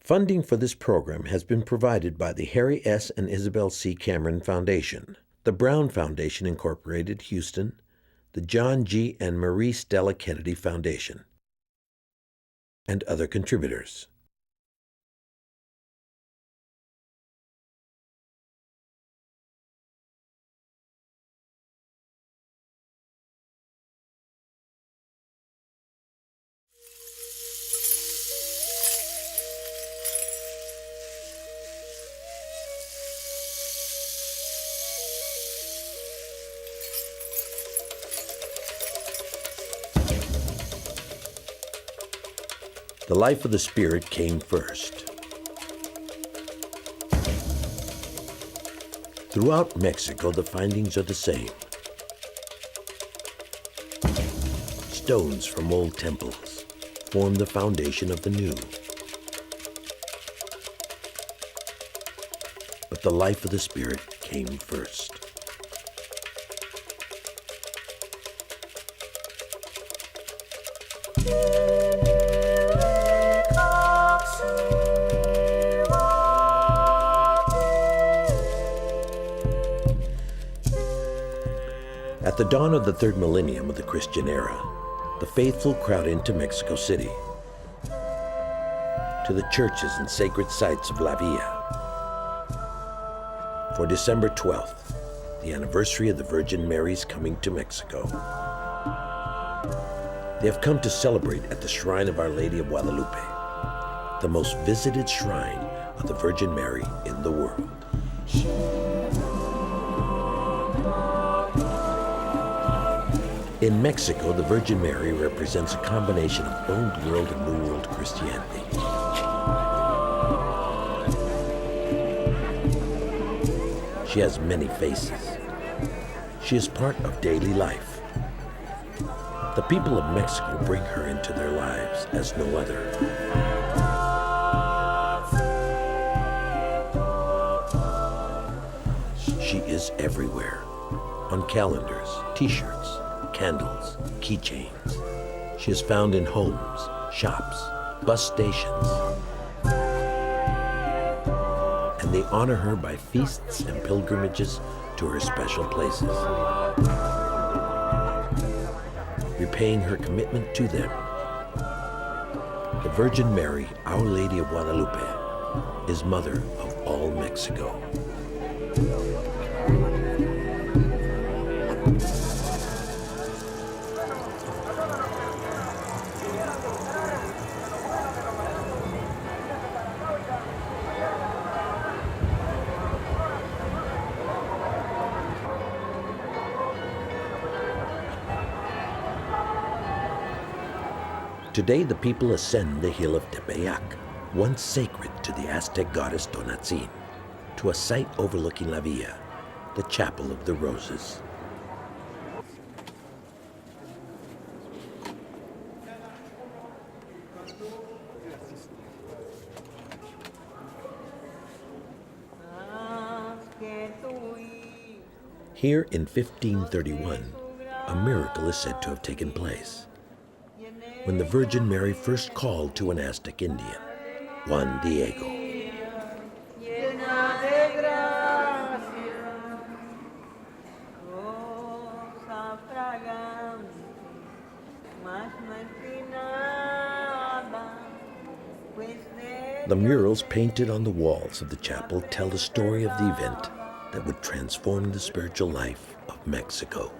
Funding for this program has been provided by the Harry S. and Isabel C. Cameron Foundation, the Brown Foundation Incorporated, Houston, the John G. and Marie Stella Kennedy Foundation, and other contributors. The life of the Spirit came first. Throughout Mexico, the findings are the same. Stones from old temples form the foundation of the new. But the life of the Spirit came first. At the dawn of the third millennium of the Christian era, the faithful crowd into Mexico City, to the churches and sacred sites of La Villa. For December 12th, the anniversary of the Virgin Mary's coming to Mexico, they have come to celebrate at the shrine of Our Lady of Guadalupe, the most visited shrine of the Virgin Mary in the world. In Mexico, the Virgin Mary represents a combination of Old World and New World Christianity. She has many faces. She is part of daily life. The people of Mexico bring her into their lives as no other. She is everywhere, on calendars, t-shirts, candles, keychains. She is found in homes, shops, bus stations. And they honor her by feasts and pilgrimages to her special places, repaying her commitment to them. The Virgin Mary, Our Lady of Guadalupe, is Mother of all Mexico. Today, the people ascend the hill of Tepeyac, once sacred to the Aztec goddess Tonantzin, to a site overlooking La Villa, the Chapel of the Roses. Here in 1531, a miracle is said to have taken place, when the Virgin Mary first called to an Aztec Indian, Juan Diego. The murals painted on the walls of the chapel tell the story of the event that would transform the spiritual life of Mexico.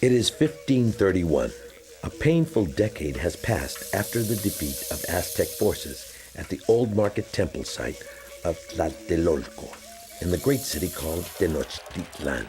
It is 1531. A painful decade has passed after the defeat of Aztec forces at the old market temple site of Tlatelolco in the great city called Tenochtitlan.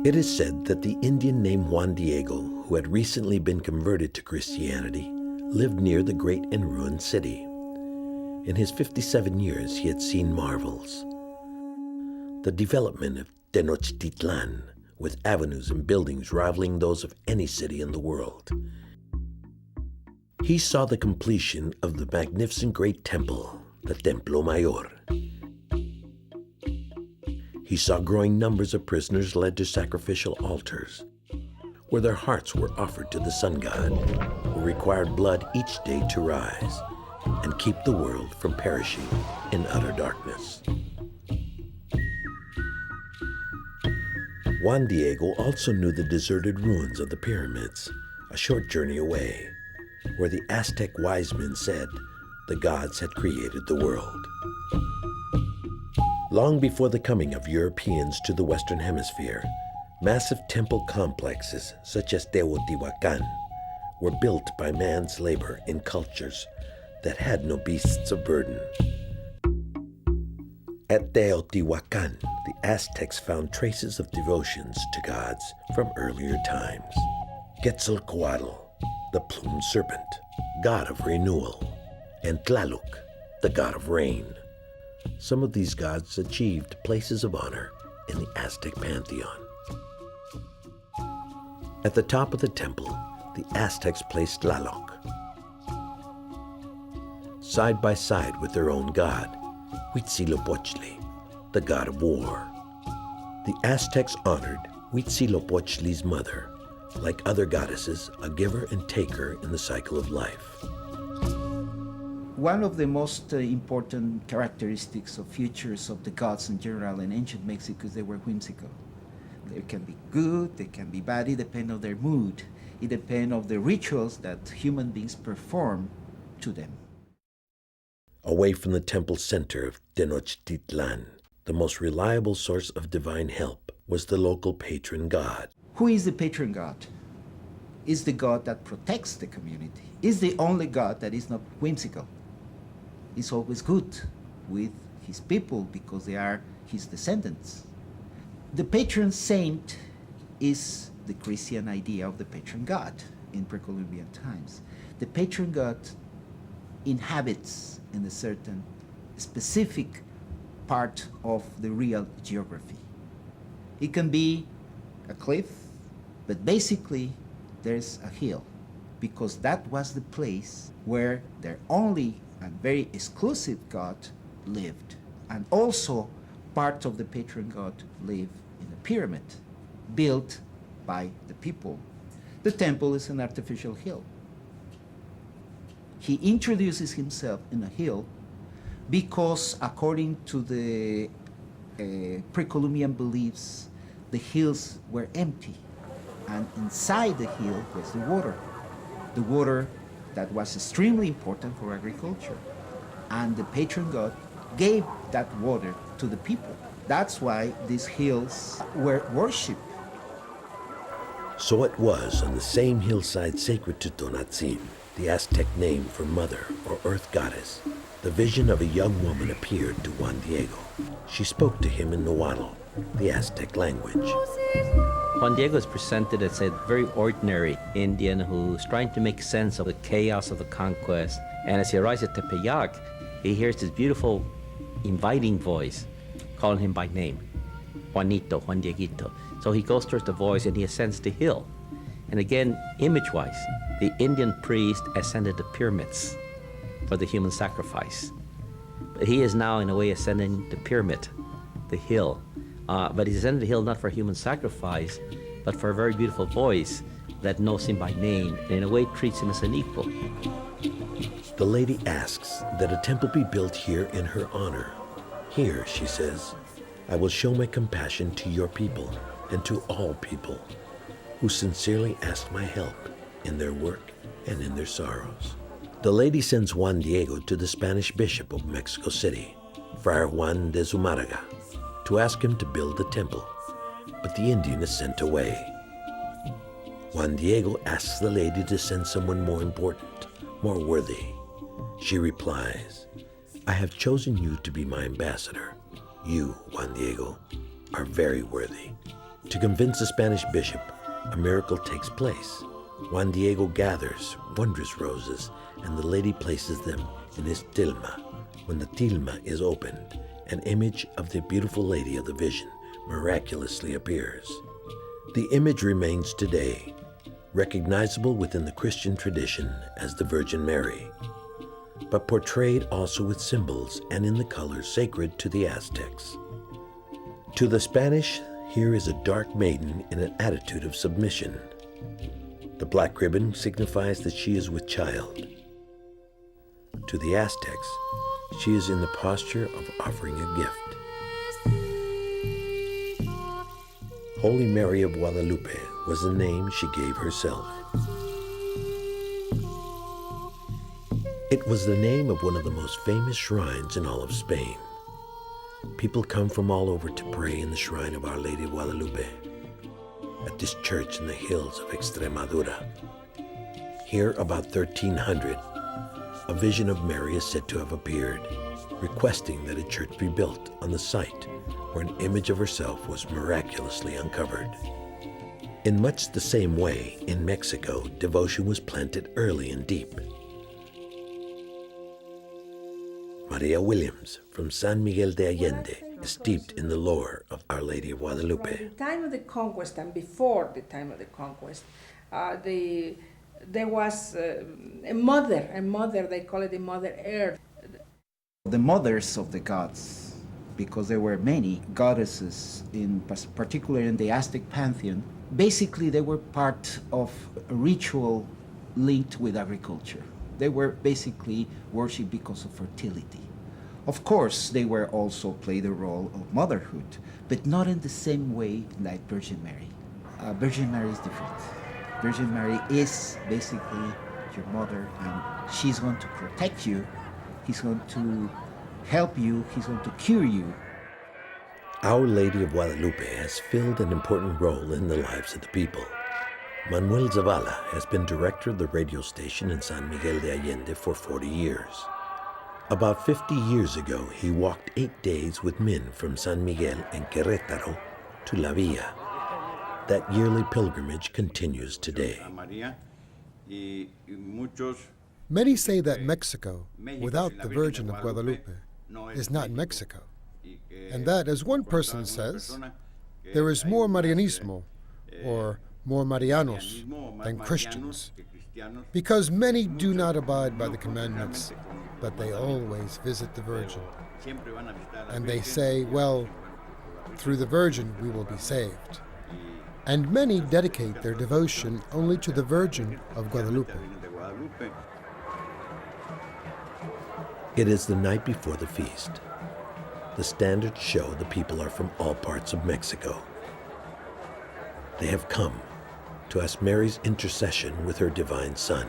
It is said that the Indian named Juan Diego, who had recently been converted to Christianity, lived near the great and ruined city. In his 57 years, he had seen marvels. The development of Tenochtitlan, with avenues and buildings rivaling those of any city in the world. He saw the completion of the magnificent great temple, the Templo Mayor. He saw growing numbers of prisoners led to sacrificial altars, where their hearts were offered to the sun god, who required blood each day to rise and keep the world from perishing in utter darkness. Juan Diego also knew the deserted ruins of the pyramids, a short journey away, where the Aztec wise men said the gods had created the world. Long before the coming of Europeans to the Western Hemisphere, massive temple complexes such as Teotihuacan were built by man's labor in cultures that had no beasts of burden. At Teotihuacan, the Aztecs found traces of devotions to gods from earlier times. Quetzalcoatl, the plumed serpent, god of renewal, and Tlaloc, the god of rain. Some of these gods achieved places of honor in the Aztec pantheon. At the top of the temple, the Aztecs placed Tlaloc, side by side with their own god, Huitzilopochtli, the god of war. The Aztecs honored Huitzilopochtli's mother, like other goddesses, a giver and taker in the cycle of life. One of the most important characteristics of features of the gods in general in ancient Mexico is they were whimsical. They can be good, they can be bad, it depends on their mood. It depends on the rituals that human beings perform to them. Away from the temple center of Tenochtitlan, the most reliable source of divine help was the local patron god. Who is the patron god? Is the god that protects the community. Is the only god that is not whimsical. He's always good with his people because they are his descendants. The patron saint is the Christian idea of the patron god in pre-Columbian times. The patron god inhabits in a certain specific part of the real geography. It can be a cliff, but basically there's a hill, because that was the place where their only and very exclusive god lived. And also part of the patron god lived in a pyramid built by the people. The temple is an artificial hill. He introduces himself in a hill because, according to the pre-Columbian beliefs, the hills were empty, and inside the hill was the water that was extremely important for agriculture. And the patron god gave that water to the people. That's why these hills were worshipped. So it was on the same hillside sacred to Tonantzin, the Aztec name for mother or earth goddess, the vision of a young woman appeared to Juan Diego. She spoke to him in Nahuatl, the Aztec language. Juan Diego is presented as a very ordinary Indian who's trying to make sense of the chaos of the conquest. And as he arrives at Tepeyac, he hears this beautiful, inviting voice calling him by name, Juanito, Juan Dieguito. So he goes towards the voice and he ascends the hill. And again, image-wise, the Indian priest ascended the pyramids for the human sacrifice. But he is now, in a way, ascending the pyramid, the hill. But he's ascended the hill not for human sacrifice, but for a very beautiful voice that knows him by name and in a way treats him as an equal. The lady asks that a temple be built here in her honor. Here, she says, I will show my compassion to your people and to all people who sincerely ask my help in their work and in their sorrows. The lady sends Juan Diego to the Spanish Bishop of Mexico City, Friar Juan de Zumárraga, to ask him to build the temple, but the Indian is sent away. Juan Diego asks the lady to send someone more important, more worthy. She replies, I have chosen you to be my ambassador. You, Juan Diego, are very worthy. To convince the Spanish bishop, a miracle takes place. Juan Diego gathers wondrous roses, and the lady places them in his tilma. When the tilma is opened, an image of the beautiful lady of the vision miraculously appears. The image remains today, recognizable within the Christian tradition as the Virgin Mary, but portrayed also with symbols and in the colors sacred to the Aztecs. To the Spanish, here is a dark maiden in an attitude of submission. The black ribbon signifies that she is with child. To the Aztecs, she is in the posture of offering a gift. Holy Mary of Guadalupe was the name she gave herself. It was the name of one of the most famous shrines in all of Spain. People come from all over to pray in the shrine of Our Lady of Guadalupe, at this church in the hills of Extremadura. Here, about 1300, a vision of Mary is said to have appeared, requesting that a church be built on the site where an image of herself was miraculously uncovered. In much the same way, in Mexico, devotion was planted early and deep. Maria Williams, from San Miguel de Allende, is steeped in the lore of Our Lady of Guadalupe. From the time of the conquest and before the time of the conquest, there was a mother, they call it the Mother Earth. The mothers of the gods, because there were many goddesses, particularly in the Aztec pantheon, basically they were part of a ritual linked with agriculture. They were basically worshipped because of fertility. Of course, they were also played the role of motherhood, but not in the same way like Virgin Mary. Virgin Mary is different. Virgin Mary is basically your mother, and she's going to protect you, he's going to help you, he's going to cure you. Our Lady of Guadalupe has filled an important role in the lives of the people. Manuel Zavala has been director of the radio station in San Miguel de Allende for 40 years. About 50 years ago, he walked 8 days with men from San Miguel and Querétaro to La Villa. That yearly pilgrimage continues today. Many say that Mexico, without the Virgin of Guadalupe, is not Mexico, and that, as one person says, there is more Marianismo, or more Marianos, than Christians, because many do not abide by the commandments, but they always visit the Virgin. And they say, well, through the Virgin we will be saved. And many dedicate their devotion only to the Virgin of Guadalupe. It is the night before the feast. The standards show the people are from all parts of Mexico. They have come to ask Mary's intercession with her divine Son,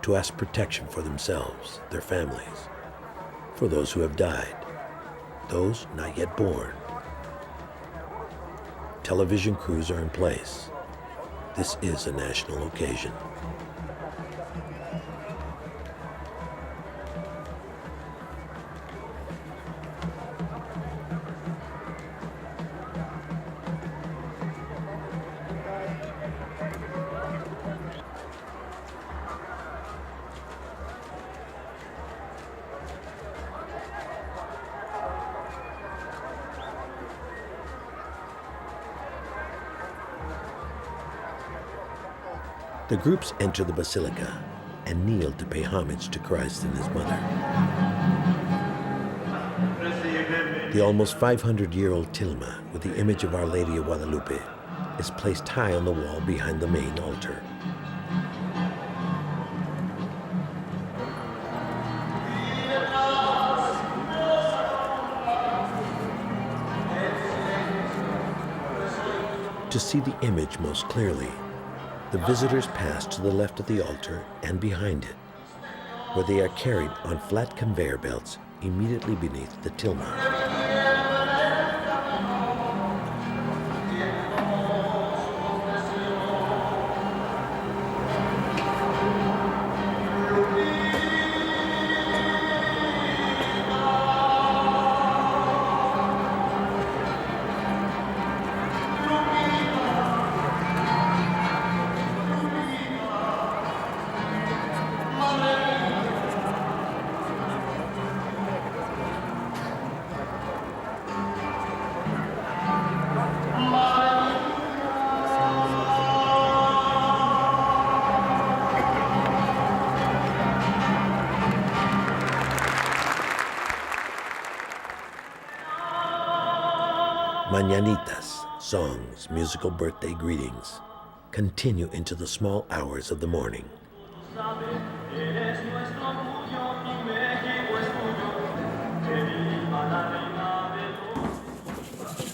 to ask protection for themselves, their families, for those who have died, those not yet born. Television crews are in place. This is a national occasion. The groups enter the basilica and kneel to pay homage to Christ and his mother. The almost 500-year-old tilma with the image of Our Lady of Guadalupe is placed high on the wall behind the main altar. To see the image most clearly, the visitors pass to the left of the altar and behind it, where they are carried on flat conveyor belts immediately beneath the tilma. Mañanitas, songs, musical birthday greetings, continue into the small hours of the morning.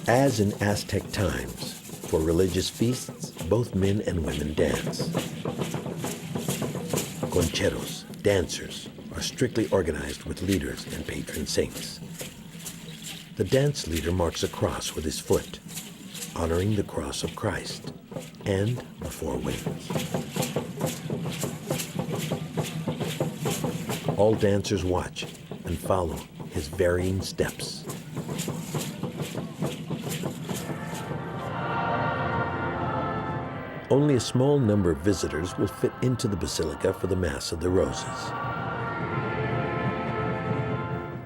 As in Aztec times, for religious feasts, both men and women dance. Concheros, dancers, are strictly organized with leaders and patron saints. The dance leader marks a cross with his foot, honoring the cross of Christ and the four winds. All dancers watch and follow his varying steps. Only a small number of visitors will fit into the basilica for the Mass of the Roses.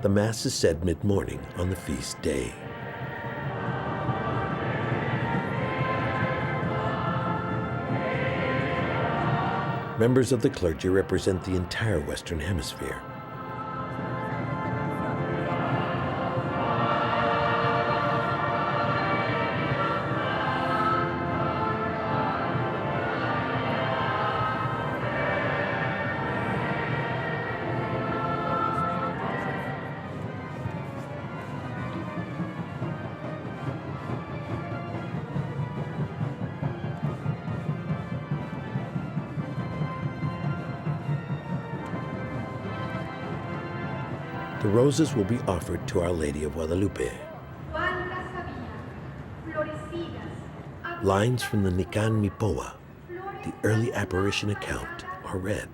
The Mass is said mid-morning on the feast day. Members of the clergy represent the entire Western Hemisphere. The roses will be offered to Our Lady of Guadalupe. Lines from the Nican Mipoa, the early apparition account, are read.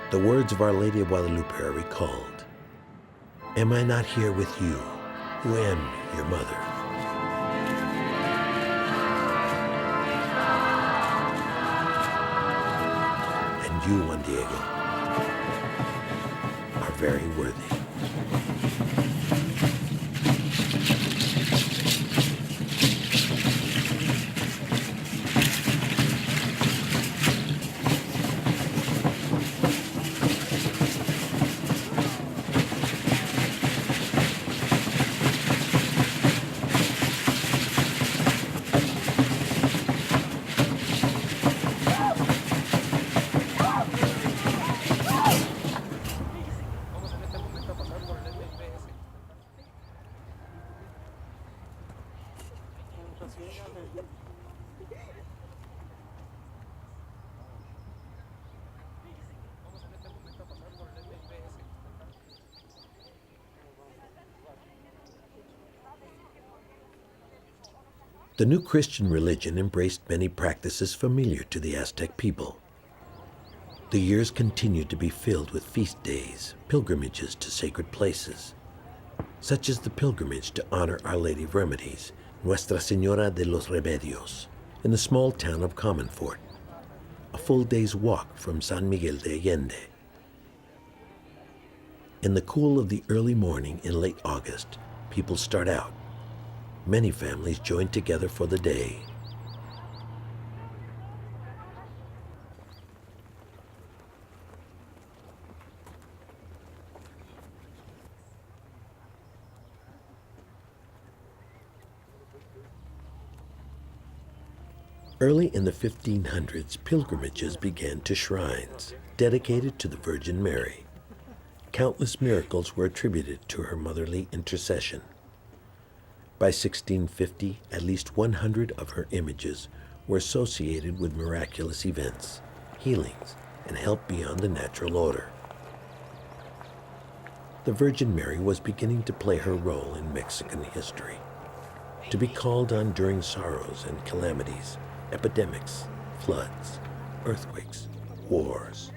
The words of Our Lady of Guadalupe are recalled. Am I not here with you, who am your mother? And you, Juan Diego, are very worthy. The new Christian religion embraced many practices familiar to the Aztec people. The years continued to be filled with feast days, pilgrimages to sacred places, such as the pilgrimage to honor Our Lady of Remedies, Nuestra Señora de los Remedios, in the small town of Comonfort, a full day's walk from San Miguel de Allende. In the cool of the early morning in late August, people start out. Many families join together for the day. Early in the 1500s, pilgrimages began to shrines dedicated to the Virgin Mary. Countless miracles were attributed to her motherly intercession. By 1650, at least 100 of her images were associated with miraculous events, healings, and help beyond the natural order. The Virgin Mary was beginning to play her role in Mexican history, to be called on during sorrows and calamities, epidemics, floods, earthquakes, wars,